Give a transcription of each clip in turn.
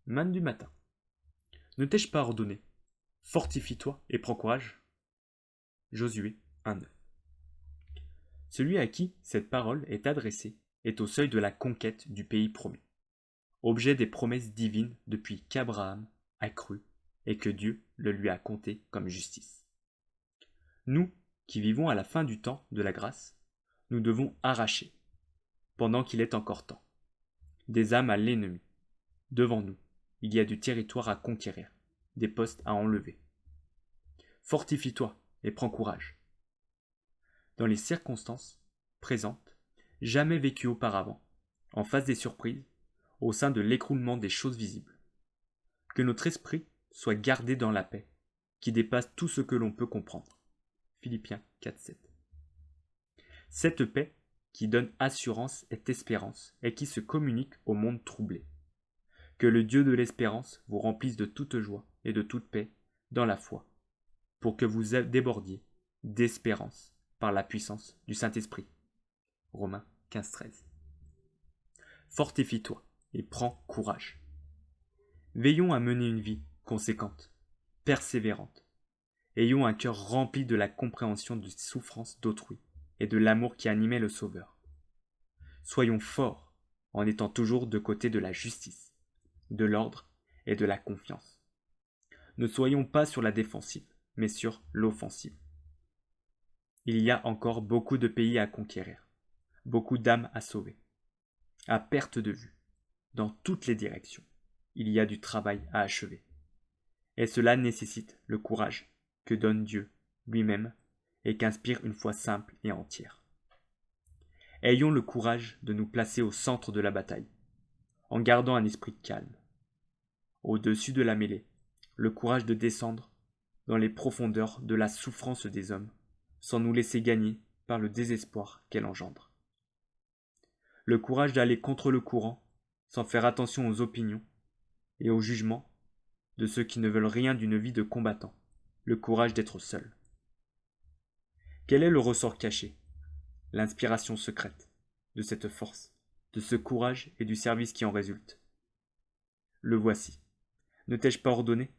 manne du matin. Ne t'ai-je pas ordonné? Fortifie-toi et prends courage. Josué 1:9. Celui à qui cette parole est adressée est au seuil de la conquête du pays promis, objet des promesses divines depuis qu'Abraham a cru et que Dieu le lui a compté comme justice. Nous, qui vivons à la fin du temps de la grâce, nous devons arracher, pendant qu'il est encore temps, des âmes à l'ennemi. Devant nous, il y a du territoire à conquérir, des postes à enlever. Fortifie-toi et prends courage. Dans les circonstances présentes, jamais vécues auparavant, en face des surprises, au sein de l'écroulement des choses visibles. Que notre esprit soit gardé dans la paix, qui dépasse tout ce que l'on peut comprendre. Philippiens 4:7. Cette paix qui donne assurance et espérance et qui se communique au monde troublé. Que le Dieu de l'espérance vous remplisse de toute joie et de toute paix dans la foi, pour que vous débordiez d'espérance par la puissance du Saint-Esprit. Romains 15:13. Fortifie-toi et prends courage. Veillons à mener une vie conséquente, persévérante. Ayons un cœur rempli de la compréhension des souffrances d'autrui et de l'amour qui animait le Sauveur. Soyons forts en étant toujours de côté de la justice, de l'ordre et de la confiance. Ne soyons pas sur la défensive, mais sur l'offensive. Il y a encore beaucoup de pays à conquérir, beaucoup d'âmes à sauver. À perte de vue, dans toutes les directions, il y a du travail à achever. Et cela nécessite le courage que donne Dieu lui-même et qu'inspire une foi simple et entière. Ayons le courage de nous placer au centre de la bataille, en gardant un esprit calme. Au-dessus de la mêlée, le courage de descendre dans les profondeurs de la souffrance des hommes, sans nous laisser gagner par le désespoir qu'elle engendre. Le courage d'aller contre le courant, sans faire attention aux opinions et aux jugements de ceux qui ne veulent rien d'une vie de combattant. Le courage d'être seul. Quel est le ressort caché, l'inspiration secrète de cette force, de ce courage et du service qui en résulte? Le voici. Ne t'ai-je pas ordonné?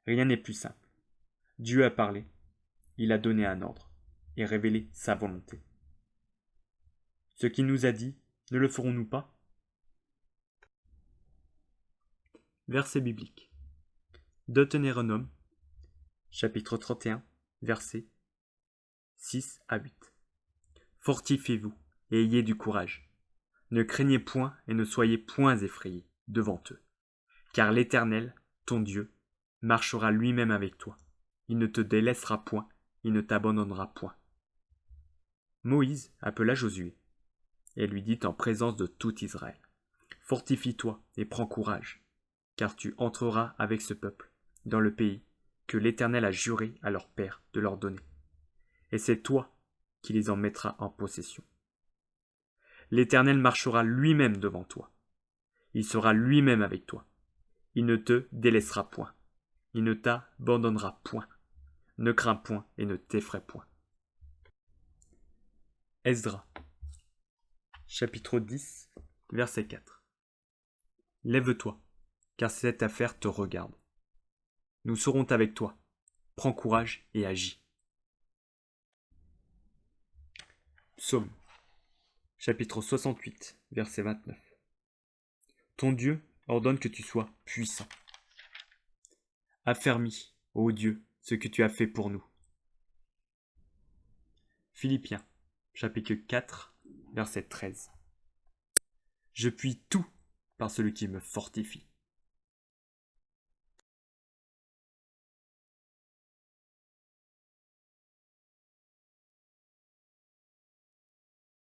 Rien n'est plus simple. Dieu a parlé, il a donné un ordre et révélé sa volonté. Ce qu'il nous a dit, ne le ferons-nous pas? Verset biblique. Deutéronome, chapitre 31, versets 6 à 8. Fortifiez-vous et ayez du courage. Ne craignez point et ne soyez point effrayés devant eux. Car l'Éternel, ton Dieu, marchera lui-même avec toi. Il ne te délaissera point, il ne t'abandonnera point. Moïse appela Josué et lui dit en présence de tout Israël: Fortifie-toi et prends courage, car tu entreras avec ce peuple dans le pays que l'Éternel a juré à leur père de leur donner. Et c'est toi qui les en mettras en possession. L'Éternel marchera lui-même devant toi. Il sera lui-même avec toi. Il ne te délaissera point. Il ne t'abandonnera point. Ne crains point et ne t'effraie point. Esdra, chapitre 10, verset 4. Lève-toi, car cette affaire te regarde. Nous serons avec toi. Prends courage et agis. Psaume, chapitre 68, verset 29. Ton Dieu ordonne que tu sois puissant. Affermis, ô Dieu, ce que tu as fait pour nous. Philippiens, chapitre 4, verset 13. Je puis tout par celui qui me fortifie.